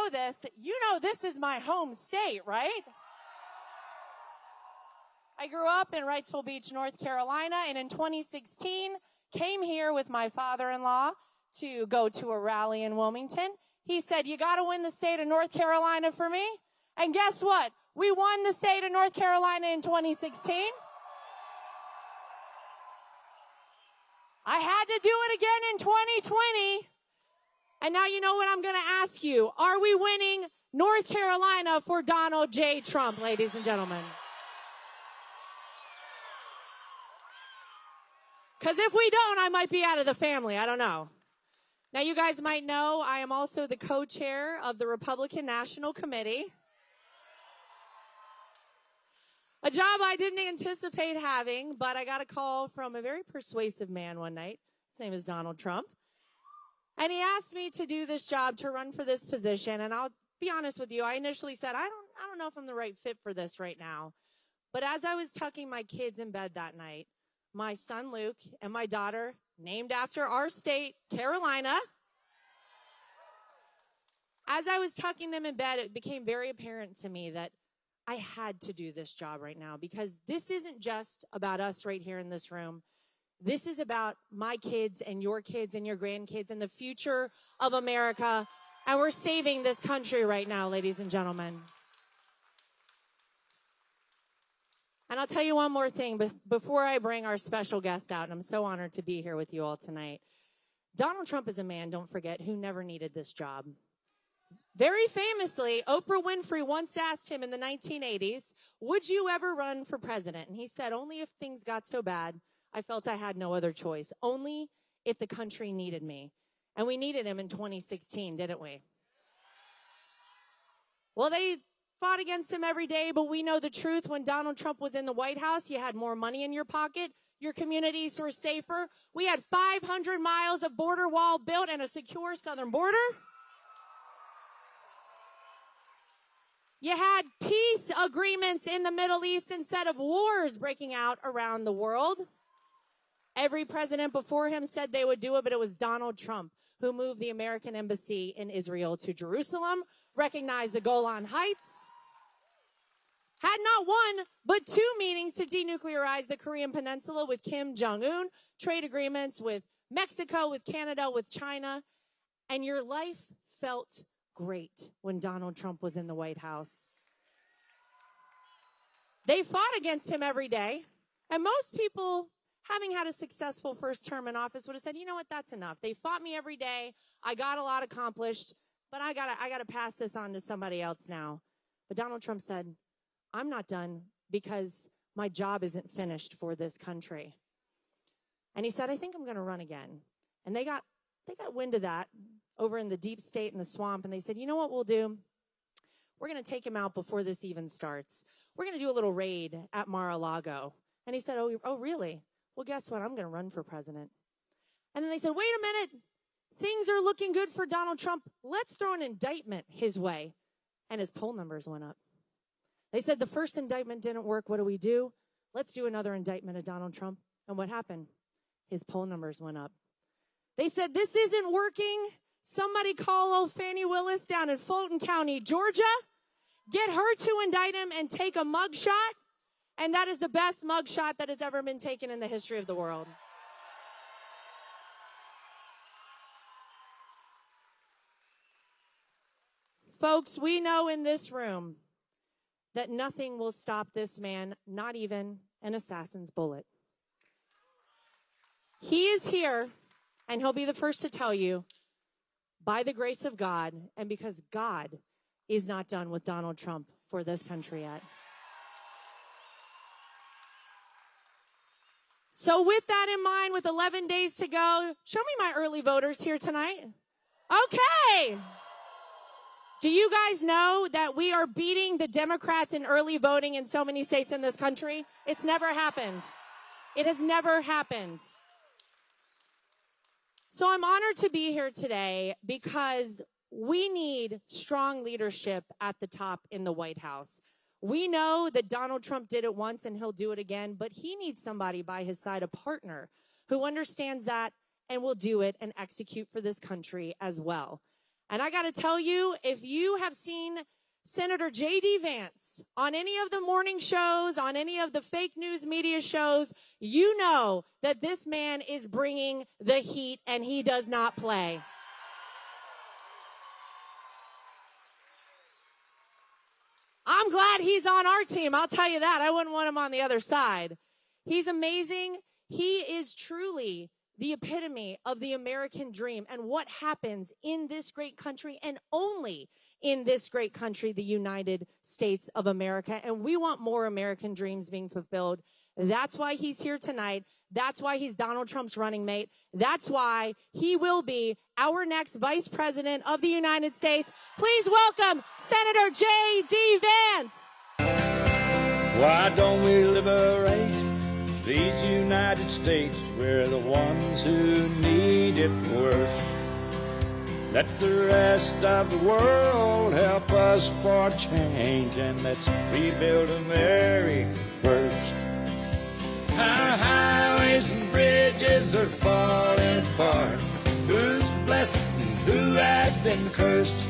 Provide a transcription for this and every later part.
know this. You know this is my home state, right? I grew up in Wrightsville Beach, North Carolina, and in 2016 came here with my father-in-law to go to a rally in Wilmington. He said, you got to win the state of North Carolina for me. And guess what? We won the state of North Carolina in 2016. I had to do it again in 2020. And now you know what I'm going to ask you. Are we winning North Carolina for Donald J. Trump, ladies and gentlemen? Because if we don't, I might be out of the family. I don't know. Now, you guys might know I am also the co-chair of the Republican National Committee. A job I didn't anticipate having, but I got a call from a very persuasive man one night. His name is Donald Trump. And he asked me to do this job, to run for this position. And I'll be honest with you, I initially said, I don't know if I'm the right fit for this right now. But as I was tucking my kids in bed that night, my son Luke and my daughter, named after our state, Carolina, as I was tucking them in bed, it became very apparent to me that I had to do this job right now, because this isn't just about us right here in this room. This is about my kids and your grandkids and the future of America. And we're saving this country right now, ladies and gentlemen. And I'll tell you one more thing before I bring our special guest out, and I'm so honored to be here with you all tonight. Donald Trump is a man, don't forget, who never needed this job. Very famously, Oprah Winfrey once asked him in the 1980s, would you ever run for president? And he said, only if things got so bad, I felt I had no other choice. Only if the country needed me. And we needed him in 2016, didn't we? Well, they fought against him every day, but we know the truth. When Donald Trump was in the White House, you had more money in your pocket. Your communities were safer. We had 500 miles of border wall built and a secure southern border. You had peace agreements in the Middle East instead of wars breaking out around the world. Every president before him said they would do it, but it was Donald Trump who moved the American embassy in Israel to Jerusalem, recognized the Golan Heights, had not one, but 2 meetings to denuclearize the Korean Peninsula with Kim Jong-un, trade agreements with Mexico, with Canada, with China, and your life felt great when Donald Trump was in the White House. They fought against him every day, and most people, having had a successful first term in office, would have said, you know what, that's enough. They fought me every day. I got a lot accomplished, but I gotta pass this on to somebody else now. But Donald Trump said, I'm not done because my job isn't finished for this country. And he said, I think I'm going to run again. And they got wind of that over in the deep state in the swamp. And they said, you know what we'll do? We're going to take him out before this even starts. We're going to do a little raid at Mar-a-Lago. And he said, oh, really? Well, guess what? I'm going to run for president. And then they said, wait a minute. Things are looking good for Donald Trump. Let's throw an indictment his way. And his poll numbers went up. They said the first indictment didn't work. What do? Let's do another indictment of Donald Trump. And what happened? His poll numbers went up. They said, this isn't working. Somebody call old Fannie Willis down in Fulton County, Georgia. Get her to indict him and take a mugshot. And that is the best mugshot that has ever been taken in the history of the world. Folks, we know in this room that nothing will stop this man, not even an assassin's bullet. He is here, and he'll be the first to tell you, by the grace of God, and because God is not done with Donald Trump for this country yet. So with that in mind, with 11 days to go, show me my early voters here tonight. Okay. Do you guys know that we are beating the Democrats in early voting in so many states in this country? It's never happened. It has never happened. So I'm honored to be here today because we need strong leadership at the top in the White House. We know that Donald Trump did it once and he'll do it again, but he needs somebody by his side, a partner who understands that and will do it and execute for this country as well. And I got to tell you, if you have seen Senator J.D. Vance on any of the morning shows, on any of the fake news media shows, you know that this man is bringing the heat and he does not play. I'm glad he's on our team. I'll tell you that. I wouldn't want him on the other side. He's amazing. He is truly the epitome of the American dream and what happens in this great country and only in this great country, the United States of America. And we want more American dreams being fulfilled. That's why he's here tonight. That's why he's Donald Trump's running mate. That's why he will be our next vice president of the United States. Please welcome Senator J.D. Vance. Why don't we liberate these United States? We're the ones who need it worst. Let the rest of the world help us for change, and let's rebuild America first. Our highways and bridges are falling apart. Who's blessed and who has been cursed?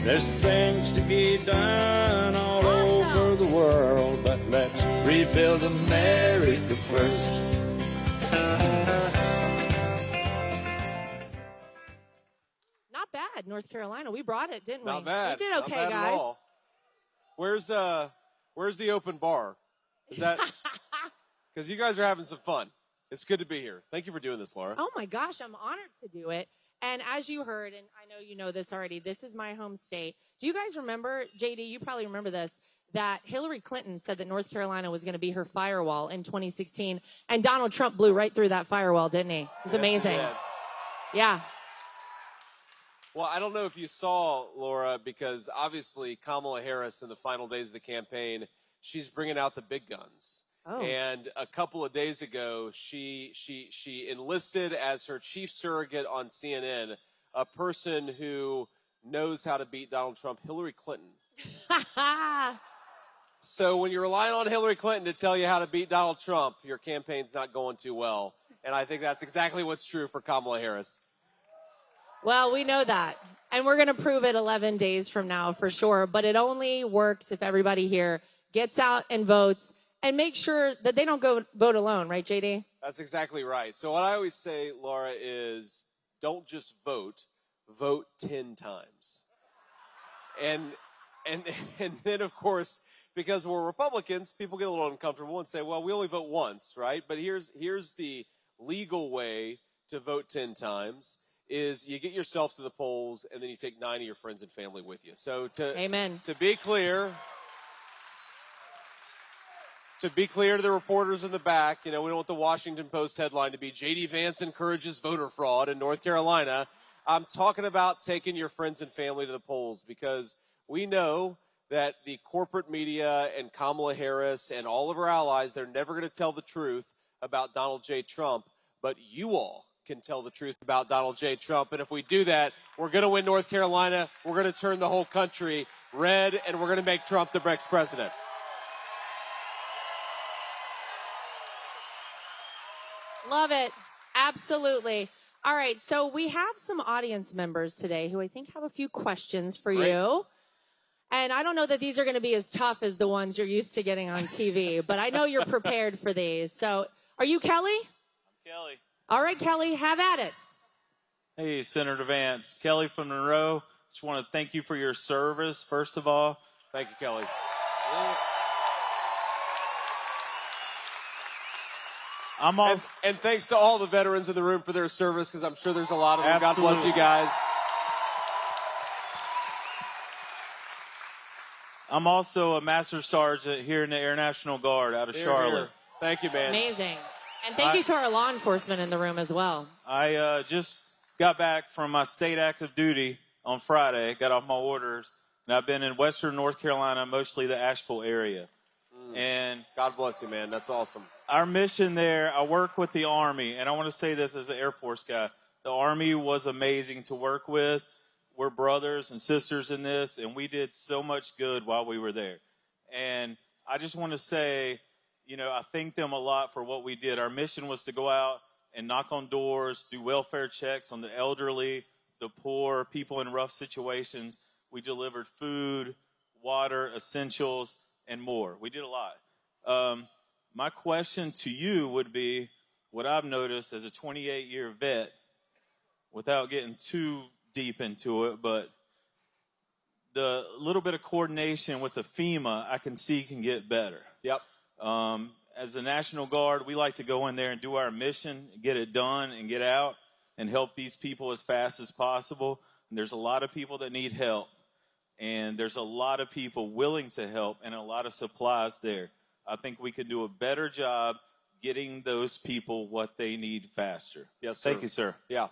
There's things to be done all over the world, but let's rebuild America first. Not bad, North Carolina. We brought it, didn't we? Not bad. We did okay, Not bad guys. At all. Where's the open bar? Is that because you guys are having some fun? It's good to be here. Thank you for doing this, Laura. Oh my gosh, I'm honored to do it. And as you heard, and I know you know this already, this is my home state. Do you guys remember, JD, you probably remember this, that Hillary Clinton said that North Carolina was going to be her firewall in 2016, and Donald Trump blew right through that firewall, didn't he? It was amazing. Yeah. Well, I don't know if you saw, Laura, because obviously Kamala Harris in the final days of the campaign, she's bringing out the big guns. Oh. And a couple of days ago, she enlisted as her chief surrogate on CNN a person who knows how to beat Donald Trump, Hillary Clinton. So when you're relying on Hillary Clinton to tell you how to beat Donald Trump, your campaign's not going too well. And I think that's exactly what's true for Kamala Harris. Well, we know that. And we're going to prove it 11 days from now for sure. But it only works if everybody here gets out and votes and make sure that they don't go vote alone, right, JD? That's exactly right. So what I always say, Laura, is don't just vote, vote 10 times. And then, of course, because we're Republicans, people get a little uncomfortable and say, well, we only vote once, right? But here's the legal way to vote 10 times is you get yourself to the polls and then you take 9 of your friends and family with you. So Amen. To be clear to the reporters in the back, we don't want the Washington Post headline to be J.D. Vance encourages voter fraud in North Carolina. I'm talking about taking your friends and family to the polls because we know that the corporate media and Kamala Harris and all of her allies, they're never going to tell the truth about Donald J. Trump, but you all can tell the truth about Donald J. Trump. And if we do that, we're going to win North Carolina, we're going to turn the whole country red, and we're going to make Trump the next president. Love it. Absolutely. All right, so we have some audience members today who I think have a few questions for you. And I don't know that these are going to be as tough as the ones you're used to getting on TV, but I know you're prepared for these. So are you Kelly? I'm Kelly. All right, Kelly, have at it. Hey, Senator Vance. Kelly from Monroe. Just want to thank you for your service, first of all. Thank you, Kelly. And thanks to all the veterans in the room for their service, because I'm sure there's a lot of them. Absolutely. God bless you guys. I'm also a Master Sergeant here in the Air National Guard out of Charlotte. Here. Thank you, man. Amazing. And thank you to our law enforcement in the room as well. I just got back from my state active duty on Friday, got off my orders, and I've been in western North Carolina, mostly the Asheville area. And God bless you, man. That's awesome. Our mission there, I work with the Army, and I want to say this as an Air Force guy. The Army was amazing to work with. We're brothers and sisters in this, and we did so much good while we were there. And I just want to say, I thank them a lot for what we did. Our mission was to go out and knock on doors, do welfare checks on the elderly, the poor, people in rough situations. We delivered food, water, essentials, and more. We did a lot. My question to you would be, what I've noticed as a 28-year vet, without getting too deep into it, but the little bit of coordination with the FEMA, I can see can get better. Yep. As a National Guard, we like to go in there and do our mission, get it done, and get out and help these people as fast as possible. And there's a lot of people that need help, and there's a lot of people willing to help and a lot of supplies there. I think we could do a better job getting those people what they need faster. Yes, sir. Thank you, sir. Yeah.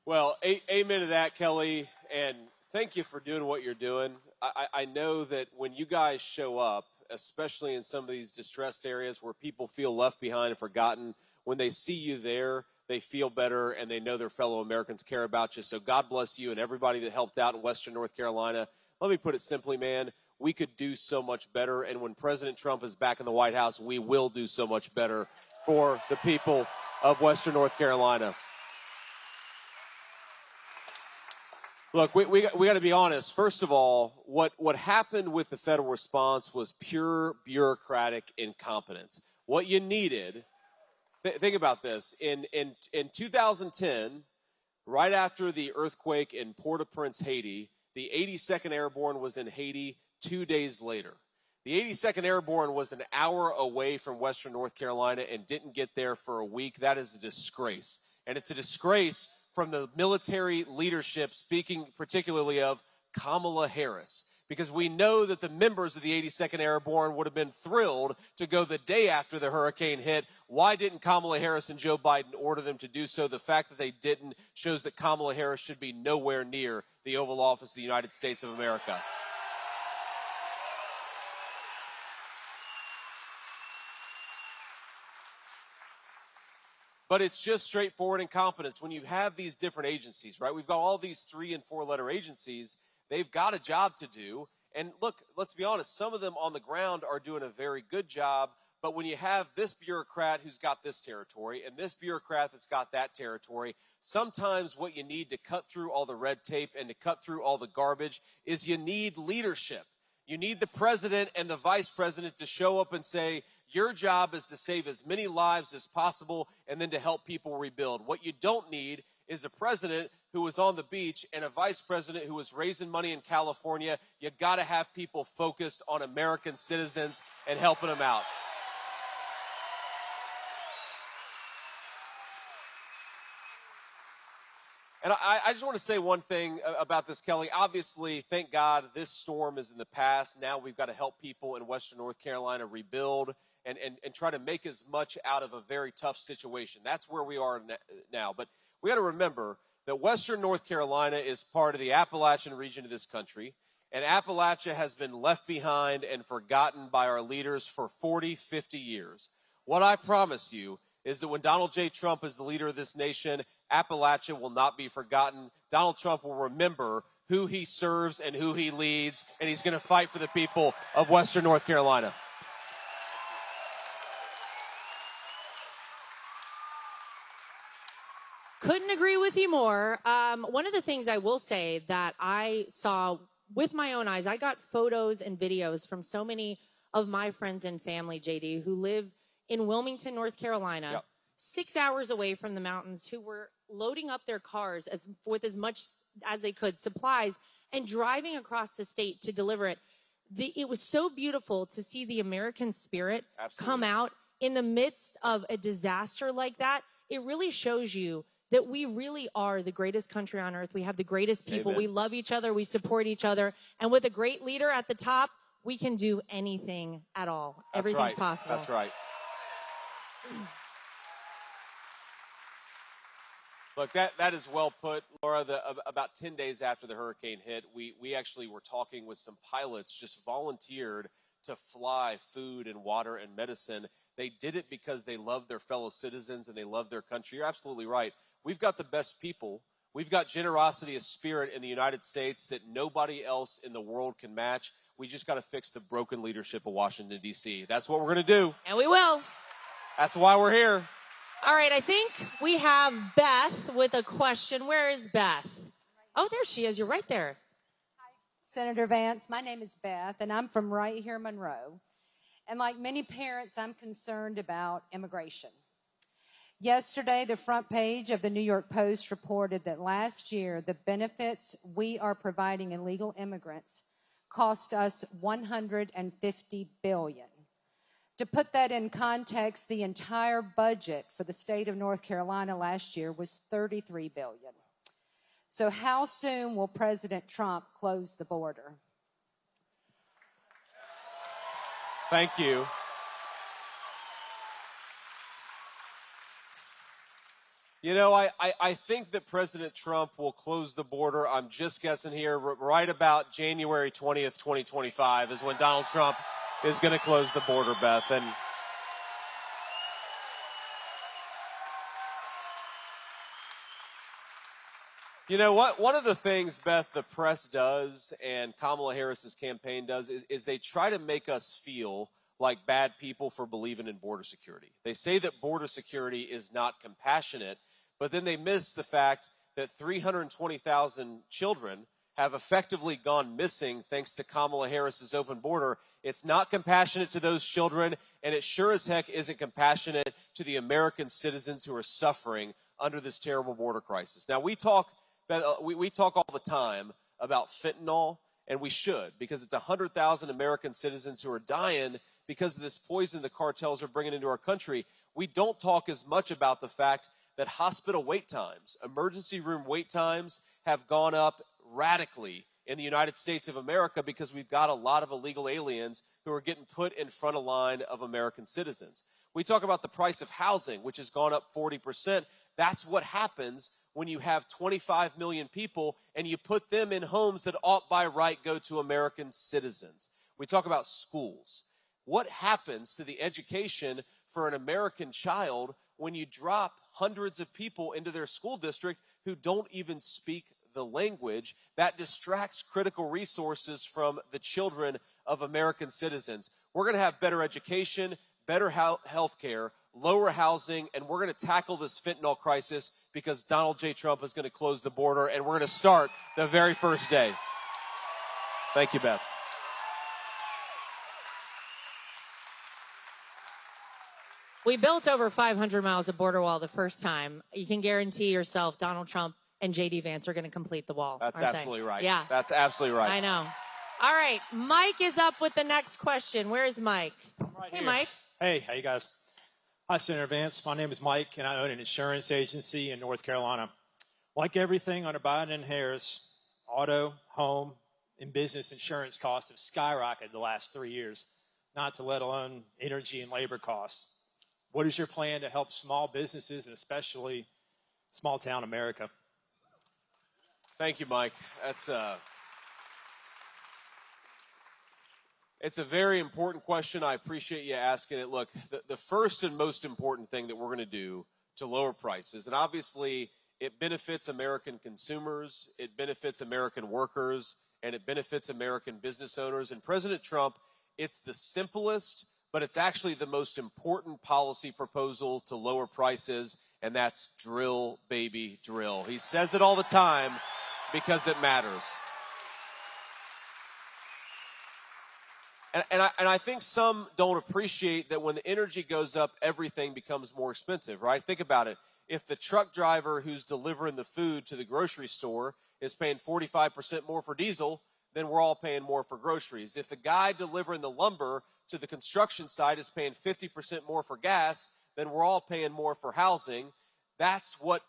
Well, amen to that, Kelly, and thank you for doing what you're doing. I know that when you guys show up, especially in some of these distressed areas where people feel left behind and forgotten, when they see you there, they feel better and they know their fellow Americans care about you. So God bless you and everybody that helped out in Western North Carolina. Let me put it simply, man. We could do so much better. And when President Trump is back in the White House, we will do so much better for the people of Western North Carolina. Look, we got to be honest. First of all, what happened with the federal response was pure bureaucratic incompetence. What you needed, think about this. In 2010, right after the earthquake in Port-au-Prince, Haiti, the 82nd Airborne was in Haiti 2 days later. The 82nd Airborne was an hour away from Western North Carolina and didn't get there for a week. That is a disgrace. And it's a disgrace from the military leadership, speaking particularly of Kamala Harris, because we know that the members of the 82nd Airborne would have been thrilled to go the day after the hurricane hit. Why didn't Kamala Harris and Joe Biden order them to do so? The fact that they didn't shows that Kamala Harris should be nowhere near the Oval Office of the United States of America. But it's just straightforward incompetence. When you have these different agencies, right? We've got all these 3- and 4-letter agencies. They've got a job to do. And look, let's be honest, some of them on the ground are doing a very good job. But when you have this bureaucrat who's got this territory and this bureaucrat that's got that territory, sometimes what you need to cut through all the red tape and to cut through all the garbage is you need leadership. You need the president and the vice president to show up and say, your job is to save as many lives as possible and then to help people rebuild. What you don't need is a president who was on the beach and a vice president who was raising money in California. You got to have people focused on American citizens and helping them out. And I just want to say one thing about this, Kelly. Obviously, thank God this storm is in the past. Now we've got to help people in Western North Carolina rebuild and try to make as much out of a very tough situation. That's where we are now. But we got to remember that Western North Carolina is part of the Appalachian region of this country. And Appalachia has been left behind and forgotten by our leaders for 40, 50 years. What I promise you is that when Donald J. Trump is the leader of this nation, Appalachia will not be forgotten. Donald Trump will remember who he serves and who he leads, and he's going to fight for the people of Western North Carolina. Couldn't agree with you more. One of the things I will say that I saw with my own eyes, I got photos and videos from so many of my friends and family, JD, who live in Wilmington, North Carolina, Yep. 6 hours away from the mountains, who were loading up their cars with as much as they could, supplies, and driving across the state to deliver it. It was so beautiful to see the American spirit come out in the midst of a disaster like that. It really shows you that we really are the greatest country on earth. We have the greatest people. Amen. We love each other. We support each other. And with a great leader at the top, we can do anything at all. Everything's possible. That's right. Look, that is well put, Laura. About 10 days after the hurricane hit, we actually were talking with some pilots, just volunteered to fly food and water and medicine. They did it because they love their fellow citizens and they love their country. You're absolutely right. We've got the best people. We've got generosity of spirit in the United States that nobody else in the world can match. We just got to fix the broken leadership of Washington, D.C. That's what we're going to do. And we will. That's why we're here. All right, I think we have Beth with a question. Where is Beth? Oh, there she is. You're right there. Senator Vance, my name is Beth, and I'm from right here, Monroe. And like many parents, I'm concerned about immigration. Yesterday, the front page of the New York Post reported that last year, the benefits we are providing illegal immigrants cost us $150 billion. To put that in context, the entire budget for the state of North Carolina last year was $33 billion. So how soon will President Trump close the border? Thank you. You know, I think that President Trump will close the border. I'm just guessing here, right about January 20th, 2025 is when Donald Trump is going to close the border, Beth. And you know what? One of the things, Beth, the press does and Kamala Harris's campaign does is they try to make us feel like bad people for believing in border security. They say that border security is not compassionate, but then they miss the fact that 320,000 children have effectively gone missing thanks to Kamala Harris's open border. It's not compassionate to those children, and it sure as heck isn't compassionate to the American citizens who are suffering under this terrible border crisis. Now, we talk all the time about fentanyl, and we should, because it's 100,000 American citizens who are dying because of this poison the cartels are bringing into our country. We don't talk as much about the fact that hospital wait times, emergency room wait times, have gone up radically in the United States of America because we've got a lot of illegal aliens who are getting put in front of line of American citizens. We talk about the price of housing, which has gone up 40%. That's what happens when you have 25 million people and you put them in homes that ought by right go to American citizens. We talk about schools. What happens to the education for an American child when you drop hundreds of people into their school district who don't even speak the language? That distracts critical resources from the children of American citizens. We're going to have better education, better health care, lower housing, and we're going to tackle this fentanyl crisis because Donald J. Trump is going to close the border, and we're going to start the very first day. Thank you, Beth. We built over 500 miles of border wall the first time. You can guarantee yourself Donald Trump and J.D. Vance are going to complete the wall. That's absolutely right. Yeah. That's absolutely right. I know. All right. Mike is up with the next question. Where's Mike? Right Hey, here. Mike. Hey, how you guys? Hi, Senator Vance. My name is Mike, and I own an insurance agency in North Carolina. Like everything under Biden and Harris, auto, home, and business insurance costs have skyrocketed the last 3 years, not to let alone energy and labor costs. What is your plan to help small businesses, and especially small-town America? Thank you, Mike. It's a very important question. I appreciate you asking it. Look, the first and most important thing that we're going to do to lower prices, and obviously it benefits American consumers, it benefits American workers, and it benefits American business owners. And President Trump, it's the simplest, but it's actually the most important policy proposal to lower prices, and that's drill, baby, drill. He says it all the time because it matters. And I think some don't appreciate that when the energy goes up, everything becomes more expensive, right? Think about it. If the truck driver who's delivering the food to the grocery store is paying 45% more for diesel, then we're all paying more for groceries. If the guy delivering the lumber to the construction site is paying 50% more for gas, then we're all paying more for housing. That's what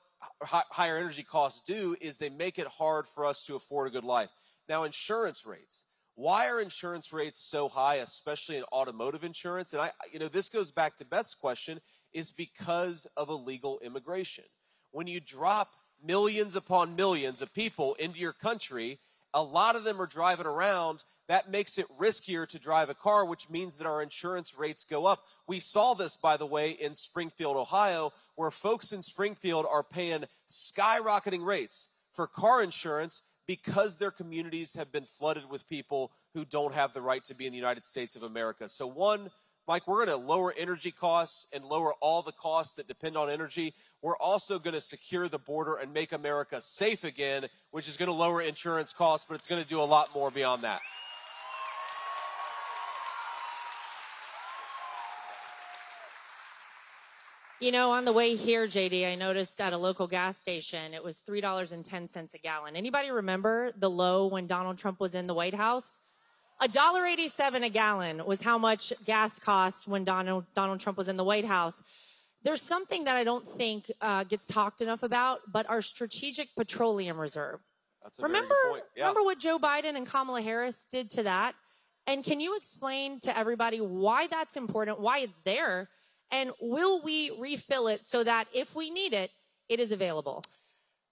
higher energy costs do, is they make it hard for us to afford a good life. Now, insurance rates. Why are insurance rates so high, especially in automotive insurance? And this goes back to Beth's question, is because of illegal immigration. When you drop millions upon millions of people into your country, a lot of them are driving around. That makes it riskier to drive a car, which means that our insurance rates go up. We saw this, by the way, in Springfield, Ohio, where folks in Springfield are paying skyrocketing rates for car insurance because their communities have been flooded with people who don't have the right to be in the United States of America. So one, Mike, we're going to lower energy costs and lower all the costs that depend on energy. We're also going to secure the border and make America safe again, which is going to lower insurance costs, but it's going to do a lot more beyond that. You know, on the way here, JD, I noticed at a local gas station, it was $3.10 a gallon. Anybody remember the low when Donald Trump was in the White House? $1.87 a gallon was how much gas cost when Donald Trump was in the White House. There's something that I don't think gets talked enough about, but our strategic petroleum reserve. That's a very good point. Yeah. Remember what Joe Biden and Kamala Harris did to that? And can you explain to everybody why that's important, why it's there, and will we refill it so that if we need it, it is available?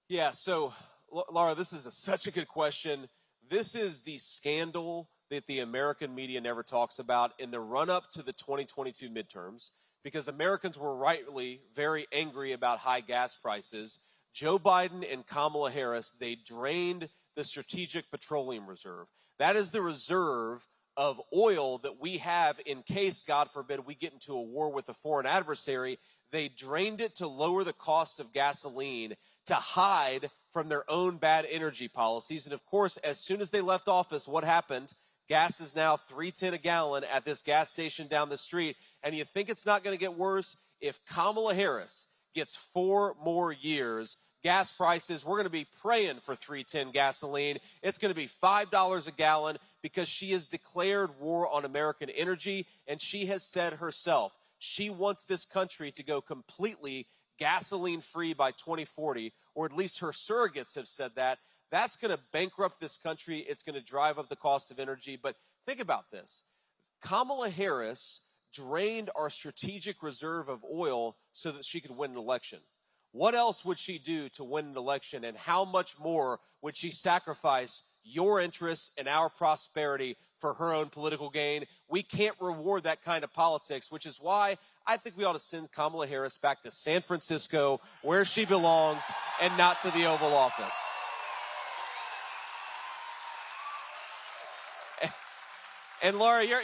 Yeah, so, Laura, this is such a good question. This is the scandal that the American media never talks about in the run-up to the 2022 midterms, because Americans were rightly very angry about high gas prices. Joe Biden and Kamala Harris, they drained the strategic petroleum reserve. That is the reserve of oil that we have in case, God forbid, we get into a war with a foreign adversary. They drained it to lower the cost of gasoline, to hide from their own bad energy policies. And of course, as soon as they left office, what happened? Gas is now $3.10 a gallon at this gas station down the street. And you think it's not going to get worse? If Kamala Harris gets 4 more years, gas prices, we're going to be praying for $3.10 gasoline. It's going to be $5 a gallon, because she has declared war on American energy, and she has said herself she wants this country to go completely gasoline-free by 2040, or at least her surrogates have said that. That's going to bankrupt this country. It's going to drive up the cost of energy. But think about this. Kamala Harris drained our strategic reserve of oil so that she could win an election. What else would she do to win an election, and how much more would she sacrifice your interests and our prosperity for her own political gain? We can't reward that kind of politics, which is why I think we ought to send Kamala Harris back to San Francisco, where she belongs, and not to the Oval Office. And Laura, you're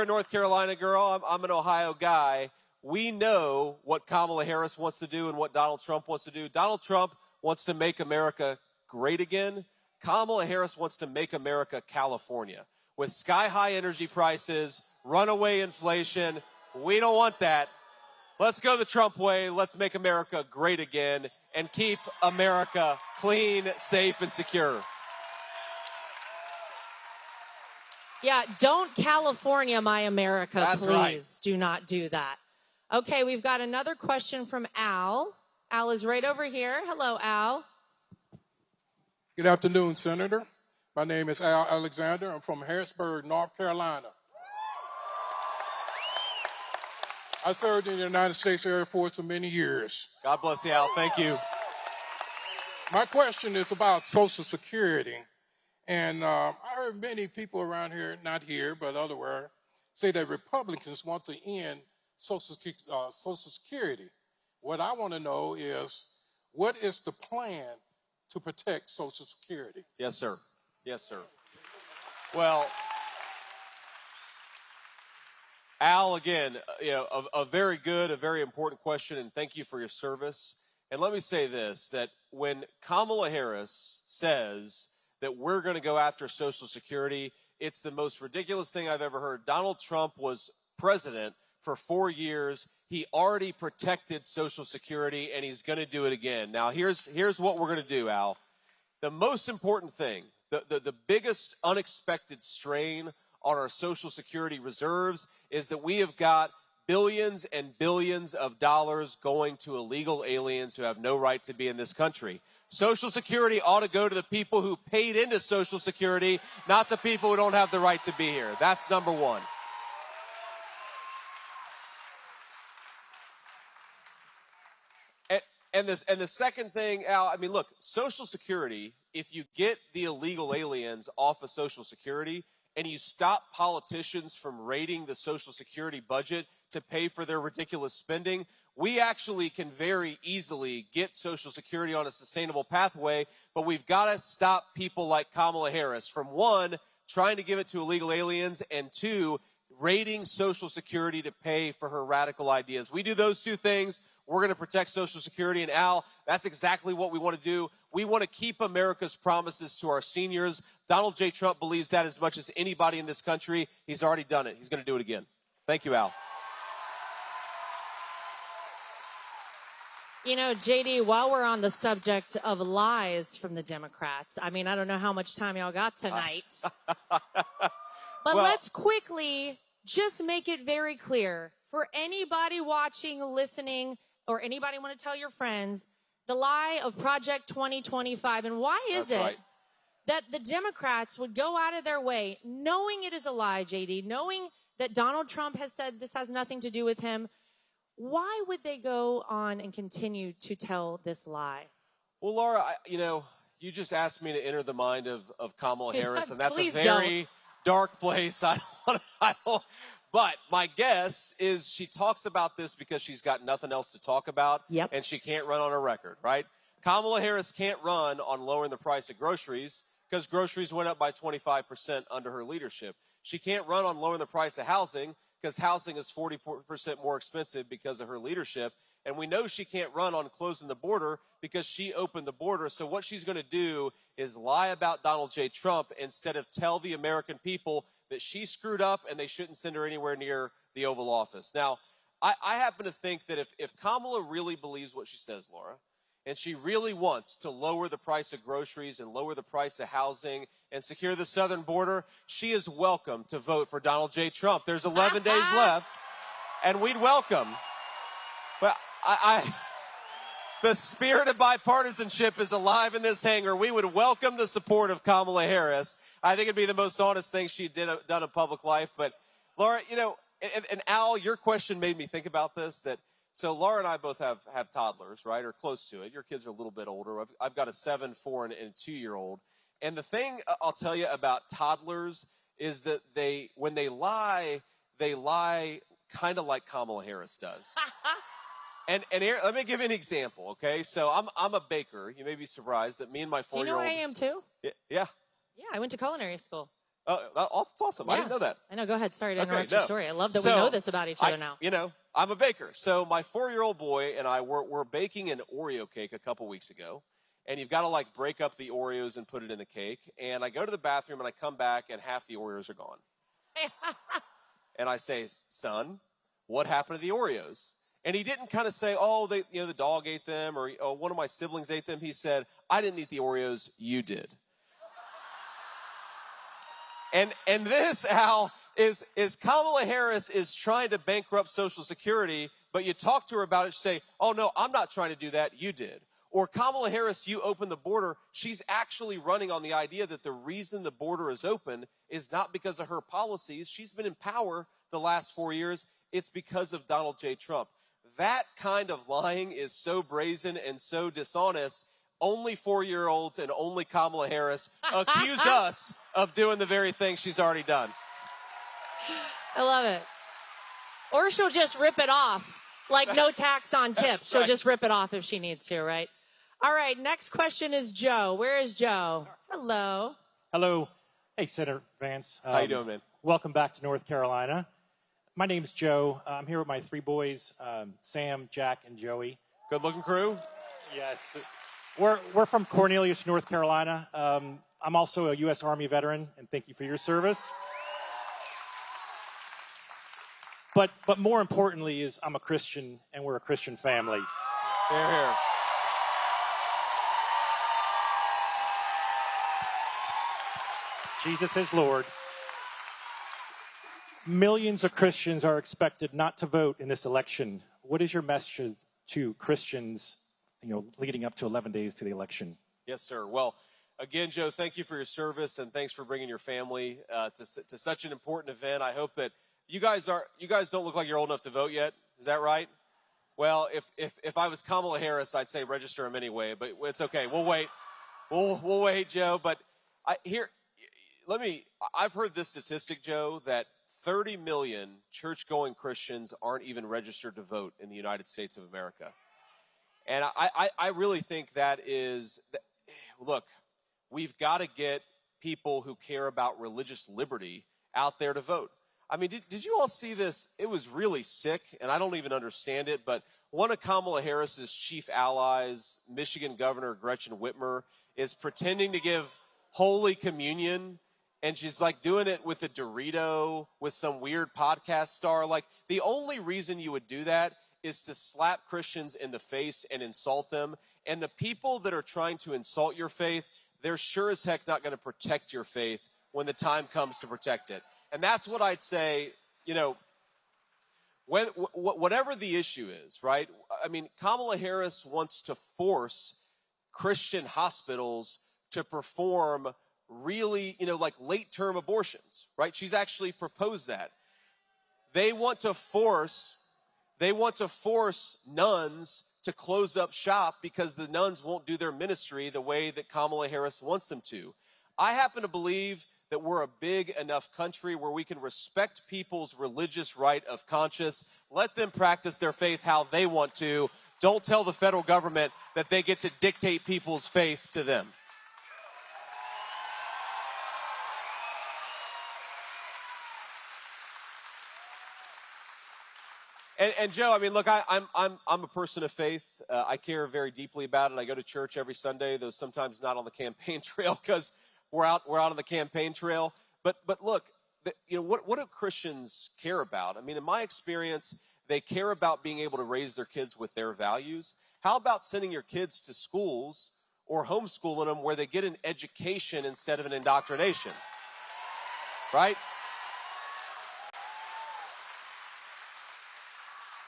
a North Carolina girl. I'm an Ohio guy. We know what Kamala Harris wants to do and what Donald Trump wants to do. Donald Trump wants to make America great again. Kamala Harris wants to make America California. With sky-high energy prices, runaway inflation, we don't want that. Let's go the Trump way. Let's make America great again and keep America clean, safe, and secure. Yeah, don't California my America, That's please. right. Do not do that. Okay, we've got another question from Al. Al is right over here. Hello, Al. Good afternoon, Senator. My name is Al Alexander. I'm from Harrisburg, North Carolina. I served in the United States Air Force for many years. God bless you, Al. Thank you. My question is about Social Security. And I heard many people around here, not here, but elsewhere, say that Republicans want to end Social Security. What I want to know is, what is the plan to protect Social Security? Yes, sir. Yes, sir. Well, Al, again, a very good, a very important question, and thank you for your service. And let me say this, that when Kamala Harris says that we're going to go after Social Security, it's the most ridiculous thing I've ever heard. Donald Trump was president for 4 years. He already protected Social Security, and he's going to do it again. Now, here's what we're going to do, Al. The most important thing, the biggest unexpected strain on our Social Security reserves is that we have got billions and billions of dollars going to illegal aliens who have no right to be in this country. Social Security ought to go to the people who paid into Social Security, not to people who don't have the right to be here. That's number one. And the second thing, Al, I mean, look, Social Security, if you get the illegal aliens off of Social Security and you stop politicians from raiding the Social Security budget to pay for their ridiculous spending, we actually can very easily get Social Security on a sustainable pathway, but we've got to stop people like Kamala Harris from, one, trying to give it to illegal aliens, and two, raiding Social Security to pay for her radical ideas. We do those two things. We're going to protect Social Security. And Al, that's exactly what we want to do. We want to keep America's promises to our seniors. Donald J. Trump believes that as much as anybody in this country. He's already done it. He's going to do it again. Thank you, Al. You know, JD, while we're on the subject of lies from the Democrats, I mean, I don't know how much time y'all got tonight. But let's quickly just make it very clear for anybody watching, listening, or anybody want to tell your friends the lie of Project 2025. And why is it that the Democrats would go out of their way, knowing it is a lie, JD, knowing that Donald Trump has said this has nothing to do with him? Why would they go on and continue to tell this lie? Well, Laura, you just asked me to enter the mind of Kamala Harris, and that's a very don't. dark place. I don't. But my guess is she talks about this because she's got nothing else to talk about, and she can't run on a record, right? Kamala Harris can't run on lowering the price of groceries because groceries went up by 25% under her leadership. She can't run on lowering the price of housing because housing is 40% more expensive because of her leadership. And we know she can't run on closing the border because she opened the border. So what she's going to do is lie about Donald J. Trump instead of tell the American people that she screwed up and they shouldn't send her anywhere near the Oval Office. Now, I happen to think that if Kamala really believes what she says, Laura, and she really wants to lower the price of groceries and lower the price of housing and secure the southern border, she is welcome to vote for Donald J. Trump. There's 11 days left, and we'd welcome. But the spirit of bipartisanship is alive in this hangar. We would welcome the support of Kamala Harris. I think it'd be the most honest thing she'd done in public life. But, Laura, and Al, your question made me think about this, so Laura and I both have toddlers, right, or close to it. Your kids are a little bit older. I've got a 7, 4, and a 2-year-old. And the thing I'll tell you about toddlers is that when they lie kind of like Kamala Harris does. And let me give you an example, okay? So I'm a baker. You may be surprised that me and my 4-year-old. Do you know I am too? Yeah. Yeah, I went to culinary school. Oh, that's awesome. Yeah. I didn't know that. I know. Go ahead. Sorry to interrupt your story. I love that we know this about each other now. I'm a baker. So my 4-year-old boy and I were baking an Oreo cake a couple weeks ago. And you've got to break up the Oreos and put it in the cake. And I go to the bathroom and I come back and half the Oreos are gone. And I say, son, what happened to the Oreos? And he didn't kind of say, oh, the dog ate them or one of my siblings ate them. He said, I didn't eat the Oreos, you did. And this, Al, is Kamala Harris is trying to bankrupt Social Security, but you talk to her about it, she say, oh, no, I'm not trying to do that, you did. Or Kamala Harris, you open the border. She's actually running on the idea that the reason the border is open is not because of her policies. She's been in power the last 4 years. It's because of Donald J. Trump. That kind of lying is so brazen and so dishonest. Only 4-year-olds and only Kamala Harris accuse us of doing the very thing she's already done. I love it. Or she'll just rip it off. Like no tax on tips. She'll just rip it off if she needs to, right? All right, next question is Joe. Where is Joe? Hello. Hello. Hey, Senator Vance. How you doing, man? Welcome back to North Carolina. My name's Joe. I'm here with my 3 boys, Sam, Jack, and Joey. Good-looking crew? Yes. We're from Cornelius, North Carolina. I'm also a U.S. Army veteran, and thank you for your service. But more importantly is I'm a Christian, and we're a Christian family. Here, here. Jesus is Lord. Millions of Christians are expected not to vote in this election. What is your message to Christians, leading up to 11 days to the election? Yes, sir. Well, again, Joe, thank you for your service, and thanks for bringing your family to such an important event. I hope that you guys don't look like you're old enough to vote yet. Is that right? Well, if I was Kamala Harris, I'd say register them anyway, but it's okay. We'll wait. We'll wait, Joe. But I've heard this statistic, Joe, that 30 million church-going Christians aren't even registered to vote in the United States of America. And I really think that is, look, we've got to get people who care about religious liberty out there to vote. I mean, did you all see this? It was really sick, and I don't even understand it, but one of Kamala Harris's chief allies, Michigan Governor Gretchen Whitmer, is pretending to give Holy Communion, and she's like doing it with a Dorito with some weird podcast star. Like, the only reason you would do that is to slap Christians in the face and insult them. And the people that are trying to insult your faith, they're sure as heck not going to protect your faith when the time comes to protect it. And that's what I'd say, you know, whatever the issue is, right? I mean, Kamala Harris wants to force Christian hospitals to perform really, you know, like late-term abortions, right? She's actually proposed that. They want to force nuns to close up shop because the nuns won't do their ministry the way that Kamala Harris wants them to. I happen to believe that we're a big enough country where we can respect people's religious right of conscience, let them practice their faith how they want to. Don't tell the federal government that they get to dictate people's faith to them. And Joe, I mean, look, I'm a person of faith. I care very deeply about it. I go to church every Sunday, though sometimes not on the campaign trail because we're out on the campaign trail. But look, you know, what do Christians care about? I mean, in my experience, they care about being able to raise their kids with their values. How about sending your kids to schools or homeschooling them where they get an education instead of an indoctrination, right?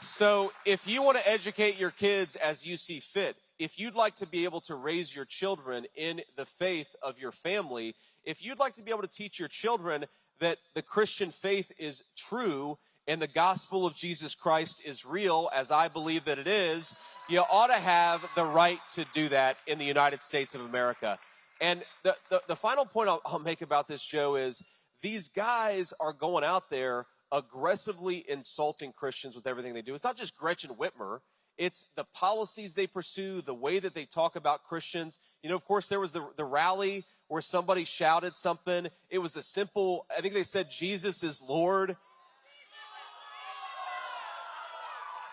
So if you want to educate your kids as you see fit, if you'd like to be able to raise your children in the faith of your family, if you'd like to be able to teach your children that the Christian faith is true and the gospel of Jesus Christ is real, as I believe that it is, you ought to have the right to do that in the United States of America. And the final point I'll make about this, Joe, is these guys are going out there aggressively insulting Christians with everything they do. It's not just Gretchen Whitmer. It's the policies they pursue, the way that they talk about Christians. You know, of course, there was the rally where somebody shouted something. It was a simple, I think they said, Jesus is Lord.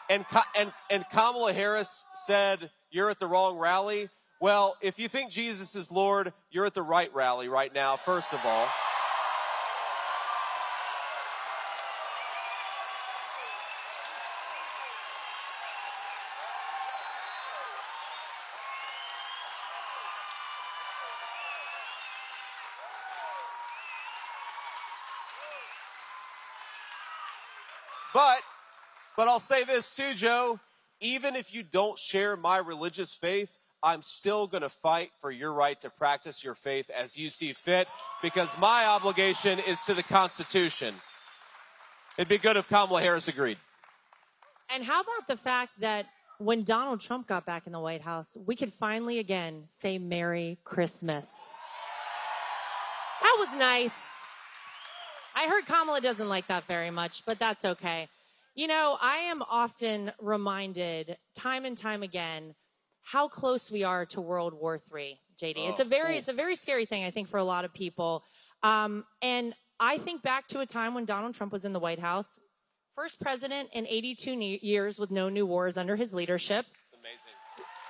And Kamala Harris said, you're at the wrong rally. Well, if you think Jesus is Lord, you're at the right rally right now, first of all. But I'll say this too, Joe. Even if you don't share my religious faith, I'm still going to fight for your right to practice your faith as you see fit, because my obligation is to the Constitution. It'd be good if Kamala Harris agreed. And how about the fact that when Donald Trump got back in the White House, we could finally again say Merry Christmas. That was nice. I heard Kamala doesn't like that very much, but that's okay. You know, I am often reminded time and time again how close we are to World War III, JD. It's a very scary thing, I think, for a lot of people. And I think back to a time when Donald Trump was in the White House, first president in 82 years with no new wars under his leadership. Amazing.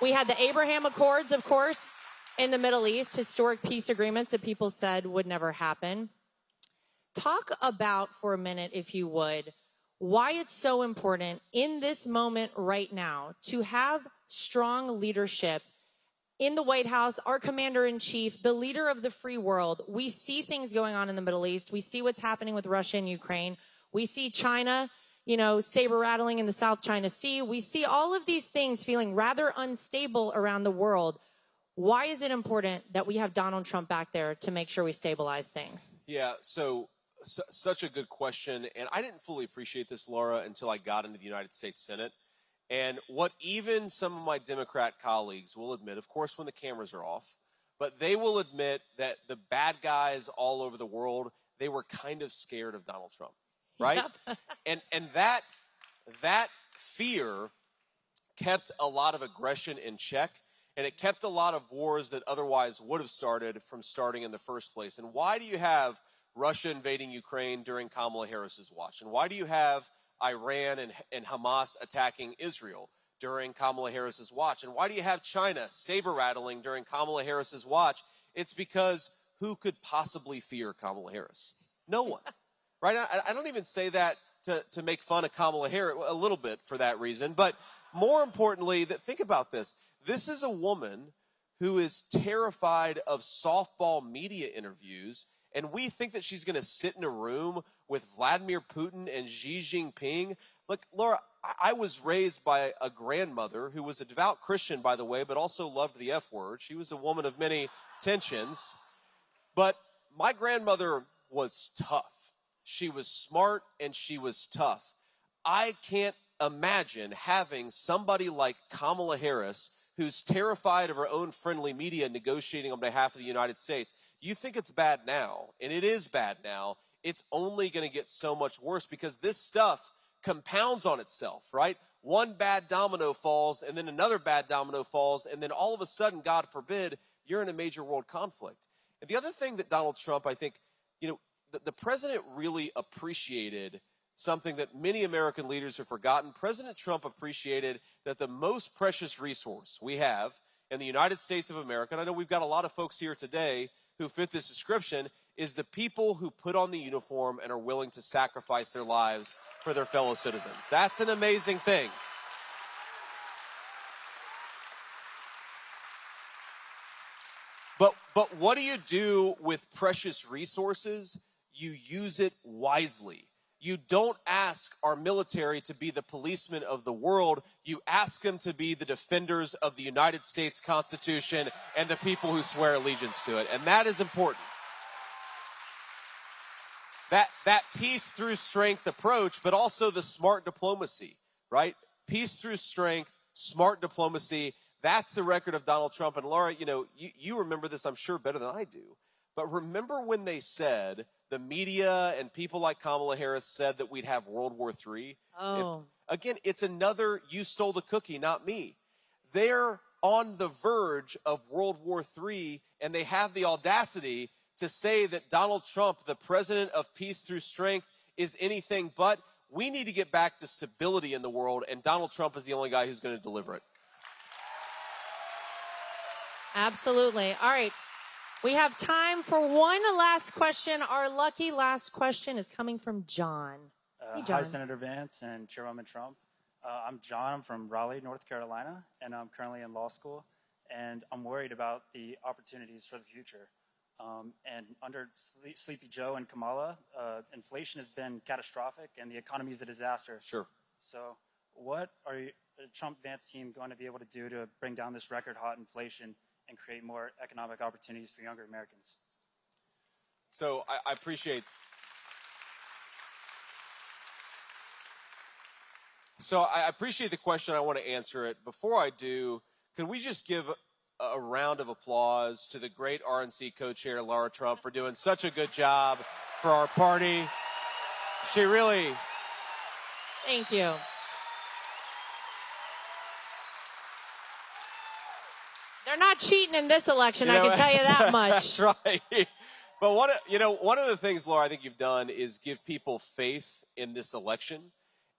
We had the Abraham Accords, of course, in the Middle East, historic peace agreements that people said would never happen. Talk about, for a minute, if you would, why it's so important in this moment right now to have strong leadership in the White House, our commander-in-chief, the leader of the free world. We see things going on in the Middle East. We see what's happening with Russia and Ukraine. We see China, you know, saber-rattling in the South China Sea. We see all of these things feeling rather unstable around the world. Why is it important that we have Donald Trump back there to make sure we stabilize things? Yeah, such a good question. And I didn't fully appreciate this, Laura, until I got into the United States Senate. And what even some of my Democrat colleagues will admit, of course, when the cameras are off, but they will admit that the bad guys all over the world, they were kind of scared of Donald Trump, right? Yep. and that fear kept a lot of aggression in check, and it kept a lot of wars that otherwise would have started from starting in the first place. And why do you have Russia invading Ukraine during Kamala Harris's watch? And why do you have Iran and Hamas attacking Israel during Kamala Harris's watch? And why do you have China saber-rattling during Kamala Harris's watch? It's because who could possibly fear Kamala Harris? No one, right? I don't even say that to make fun of Kamala Harris, a little bit for that reason. But more importantly, think about this. This is a woman who is terrified of softball media interviews, and we think that she's going to sit in a room with Vladimir Putin and Xi Jinping. Look, Laura, I was raised by a grandmother who was a devout Christian, by the way, but also loved the F word. She was a woman of many tensions. But my grandmother was tough. She was smart and she was tough. I can't imagine having somebody like Kamala Harris, who's terrified of her own friendly media negotiating on behalf of the United States. You think it's bad now, and it is bad now. It's only going to get so much worse because this stuff compounds on itself, right? One bad domino falls, and then another bad domino falls, and then all of a sudden, God forbid, you're in a major world conflict. And the other thing that Donald Trump, I think, the president really appreciated something that many American leaders have forgotten. President Trump appreciated that the most precious resource we have in the United States of America, and I know we've got a lot of folks here today who fit this description, is the people who put on the uniform and are willing to sacrifice their lives for their fellow citizens. That's an amazing thing. But what do you do with precious resources? You use it wisely. You don't ask our military to be the policemen of the world. You ask them to be the defenders of the United States Constitution and the people who swear allegiance to it. And that is important. That peace through strength approach, but also the smart diplomacy, right? Peace through strength, smart diplomacy. That's the record of Donald Trump. And Laura, you remember this, I'm sure, better than I do. But remember when they said, the media and people like Kamala Harris said that we'd have World War III? Oh. Again, it's another you stole the cookie, not me. They're on the verge of World War III, and they have the audacity to say that Donald Trump, the president of peace through strength, is anything but. We need to get back to stability in the world, and Donald Trump is the only guy who's going to deliver it. Absolutely. All right. We have time for one last question. Our lucky last question is coming from John. Hey, John. Hi, Senator Vance and Chairwoman Trump. I'm John. I'm from Raleigh, North Carolina, and I'm currently in law school. And I'm worried about the opportunities for the future. And under Sleepy Joe and Kamala, inflation has been catastrophic, and the economy is a disaster. Sure. So what are the Trump-Vance team going to be able to do to bring down this record-hot inflation and create more economic opportunities for younger Americans? So I appreciate. So I appreciate the question. I want to answer it. Before I do, could we just give a round of applause to the great RNC co-chair, Laura Trump, for doing such a good job for our party. She really. Thank you. They're not cheating in this election, I can tell you that much. That's right. But one of the things, Laura, I think you've done is give people faith in this election.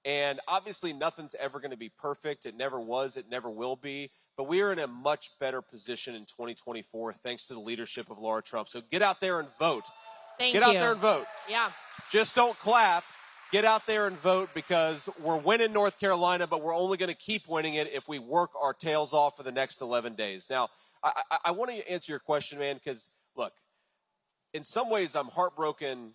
And obviously nothing's ever going to be perfect. It never was. It never will be. But we are in a much better position in 2024 thanks to the leadership of Laura Trump. So get out there and vote. Thank you. Get out there and vote. Yeah. Just don't clap. Get out there and vote because we're winning North Carolina, but we're only going to keep winning it if we work our tails off for the next 11 days. Now, I want to answer your question, man, because, look, in some ways I'm heartbroken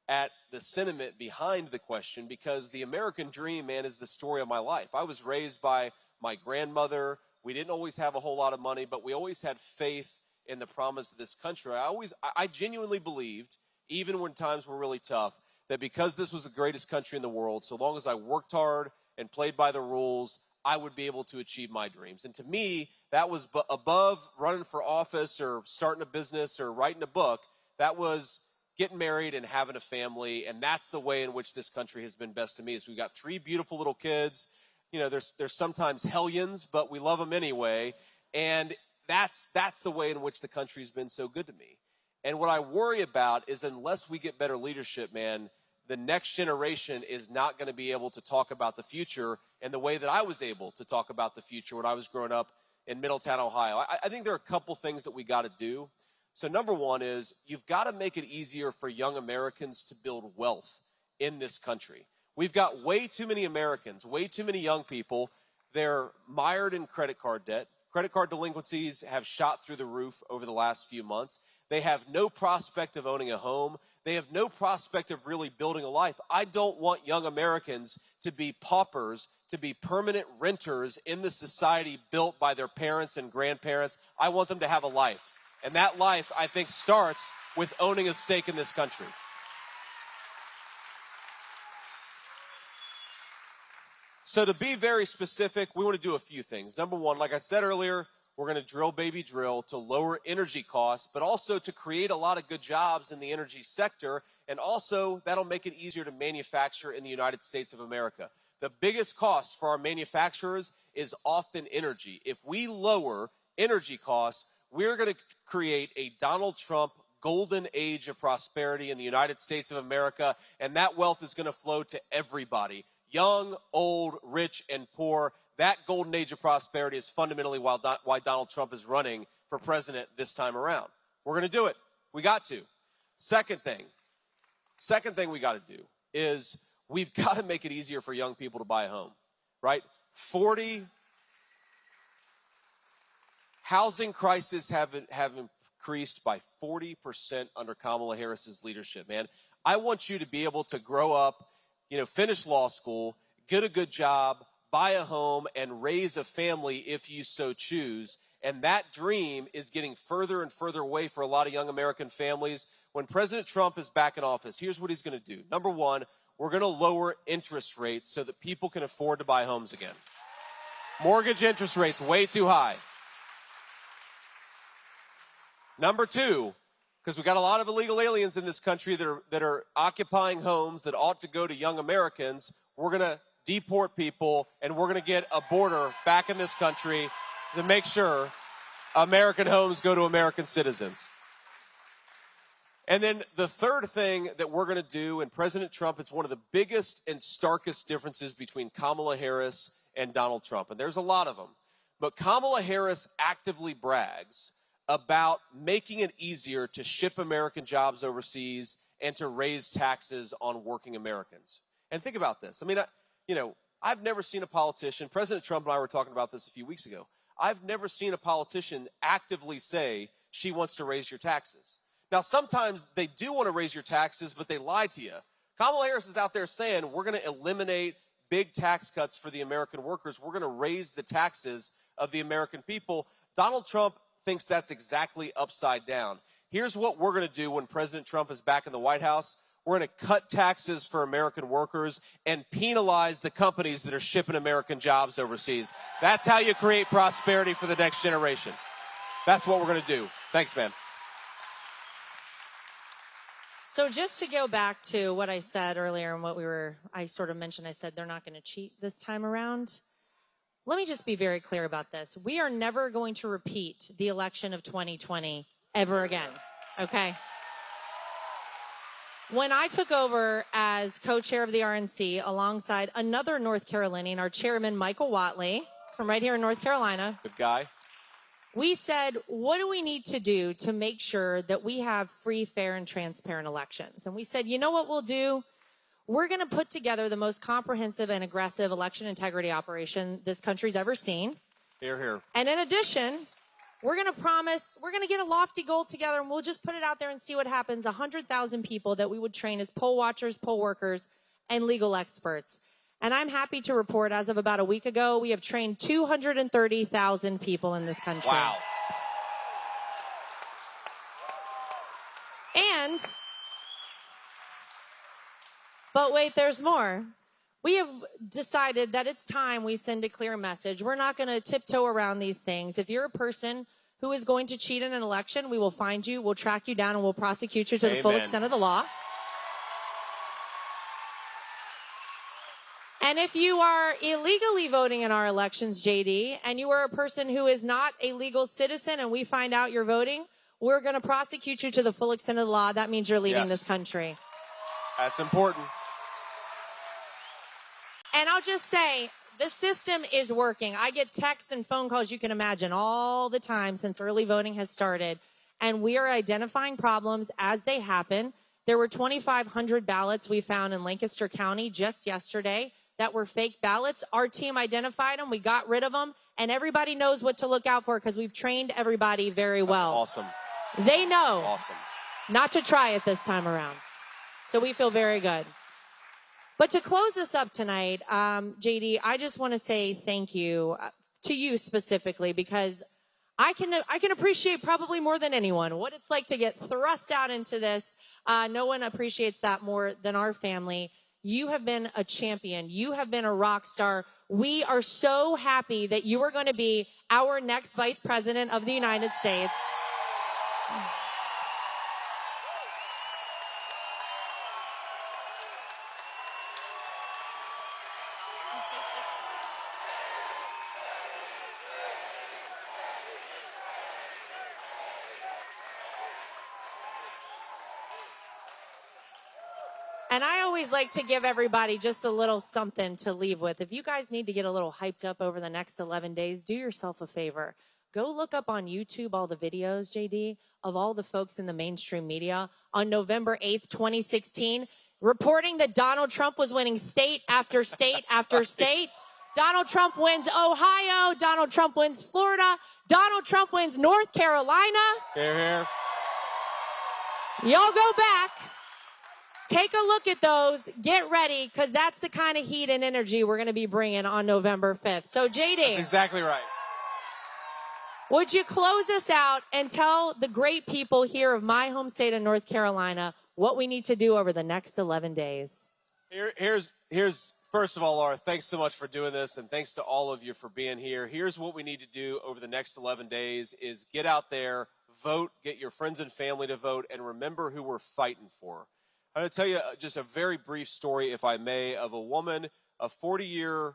at the sentiment behind the question because the American dream, man, is the story of my life. I was raised by my grandmother. We didn't always have a whole lot of money, but we always had faith in the promise of this country. I genuinely believed, even when times were really tough, that because this was the greatest country in the world, so long as I worked hard and played by the rules, I would be able to achieve my dreams. And to me, that was above running for office or starting a business or writing a book. That was getting married and having a family, and that's the way in which this country has been best to me. Is we've got 3 beautiful little kids. You know, there's sometimes hellions, but we love them anyway. And that's the way in which the country's been so good to me. And what I worry about is unless we get better leadership, man, the next generation is not going to be able to talk about the future in the way that I was able to talk about the future when I was growing up in Middletown, Ohio. I think there are a couple things that we got to do. So number one is you've got to make it easier for young Americans to build wealth in this country. We've got way too many Americans, way too many young people. They're mired in credit card debt. Credit card delinquencies have shot through the roof over the last few months. They have no prospect of owning a home. They have no prospect of really building a life. I don't want young Americans to be paupers, to be permanent renters in the society built by their parents and grandparents. I want them to have a life. And that life, I think, starts with owning a stake in this country. So to be very specific, we want to do a few things. Number one, like I said earlier, we're going to drill, baby, drill to lower energy costs, but also to create a lot of good jobs in the energy sector. And also that'll make it easier to manufacture in the United States of America. The biggest cost for our manufacturers is often energy. If we lower energy costs, we're going to create a Donald Trump golden age of prosperity in the United States of America. And that wealth is going to flow to everybody. Young, old, rich, and poor. That golden age of prosperity is fundamentally why Donald Trump is running for president this time around. We're going to do it. We got to. Second thing we got to do is we've got to make it easier for young people to buy a home, right? Housing crises have increased by 40% under Kamala Harris's leadership, man. I want you to be able to grow up, finish law school, get a good job, buy a home, and raise a family if you so choose. And that dream is getting further and further away for a lot of young American families. When President Trump is back in office, here's what he's going to do. Number one, we're going to lower interest rates so that people can afford to buy homes again. Mortgage interest rates way too high. Number two, because we got a lot of illegal aliens in this country that are occupying homes that ought to go to young Americans, we're going to deport people, and we're going to get a border back in this country to make sure American homes go to American citizens. And then the third thing that we're going to do, and President Trump, it's one of the biggest and starkest differences between Kamala Harris and Donald Trump, and there's a lot of them. But Kamala Harris actively brags about making it easier to ship American jobs overseas and to raise taxes on working Americans. And think about this. I mean, I've never seen a politician, President Trump and I were talking about this a few weeks ago, I've never seen a politician actively say she wants to raise your taxes. Now, sometimes they do want to raise your taxes, but they lie to you. Kamala Harris is out there saying, we're going to eliminate big tax cuts for the American workers. We're going to raise the taxes of the American people. Donald Trump thinks that's exactly upside down. Here's what we're going to do when President Trump is back in the White House. We're going to cut taxes for American workers and penalize the companies that are shipping American jobs overseas. That's how you create prosperity for the next generation. That's what we're going to do. Thanks, man. So just to go back to what I said earlier and I sort of mentioned, I said they're not going to cheat this time around. Let me just be very clear about this. We are never going to repeat the election of 2020 ever again, okay? When I took over as co-chair of the RNC alongside another North Carolinian, our chairman, Michael Whatley, from right here in North Carolina. Good guy. We said, what do we need to do to make sure that we have free, fair, and transparent elections? And we said, you know what we'll do? We're going to put together the most comprehensive and aggressive election integrity operation this country's ever seen. Hear, hear. And in addition, we're going to get a lofty goal together, and we'll just put it out there and see what happens. 100,000 people that we would train as poll watchers, poll workers, and legal experts. And I'm happy to report, as of about a week ago, we have trained 230,000 people in this country. Wow. But wait, there's more. We have decided that it's time we send a clear message. We're not going to tiptoe around these things. If you're a person who is going to cheat in an election, we will find you, we'll track you down, and we'll prosecute you to the full extent of the law. And if you are illegally voting in our elections, JD, and you are a person who is not a legal citizen and we find out you're voting, we're going to prosecute you to the full extent of the law. That means you're leaving Yes. this country. That's important. And I'll just say, the system is working. I get texts and phone calls, you can imagine, all the time since early voting has started. And we are identifying problems as they happen. There were 2,500 ballots we found in Lancaster County just yesterday that were fake ballots. Our team identified them. We got rid of them. And everybody knows what to look out for because we've trained everybody very well. That's awesome. They know Awesome. not to try it this time around. So we feel very good. But to close this up tonight, JD, I just want to say thank you to you specifically, because I can appreciate probably more than anyone what it's like to get thrust out into this. No one appreciates that more than our family. You have been a champion. You have been a rock star. We are so happy that you are going to be our next vice president of the United States. And I always like to give everybody just a little something to leave with. If you guys need to get a little hyped up over the next 11 days, do yourself a favor. Go look up on YouTube all the videos, JD, of all the folks in the mainstream media on November 8th, 2016, reporting that Donald Trump was winning state after state after state. Donald Trump wins Ohio. Donald Trump wins Florida. Donald Trump wins North Carolina. Hear, hear. Y'all go back. Take a look at those. Get ready, because that's the kind of heat and energy we're going to be bringing on November 5th. So, JD. That's exactly right. Would you close us out and tell the great people here of my home state of North Carolina what we need to do over the next 11 days? Here's first of all, Laura, thanks so much for doing this, and thanks to all of you for being here. Here's what we need to do over the next 11 days is get out there, vote, get your friends and family to vote, and remember who we're fighting for. I'm going to tell you just a very brief story, if I may, of a woman, a 40-year,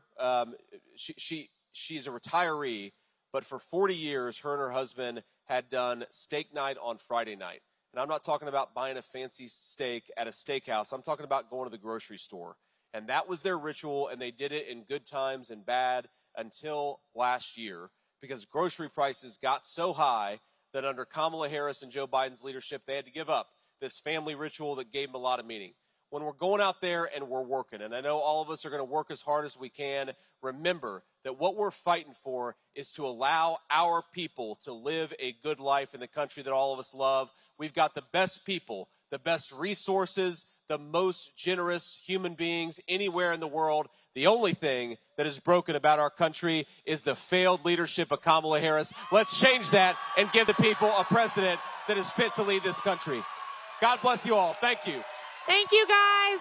she's a retiree, but for 40 years, her and her husband had done steak night on Friday night. And I'm not talking about buying a fancy steak at a steakhouse. I'm talking about going to the grocery store. And that was their ritual, and they did it in good times and bad until last year, because grocery prices got so high that under Kamala Harris and Joe Biden's leadership, they had to give up this family ritual that gave them a lot of meaning. When we're going out there and we're working, and I know all of us are going to work as hard as we can, remember that what we're fighting for is to allow our people to live a good life in the country that all of us love. We've got the best people, the best resources, the most generous human beings anywhere in the world. The only thing that is broken about our country is the failed leadership of Kamala Harris. Let's change that and give the people a president that is fit to lead this country. God bless you all. Thank you. Thank you, guys.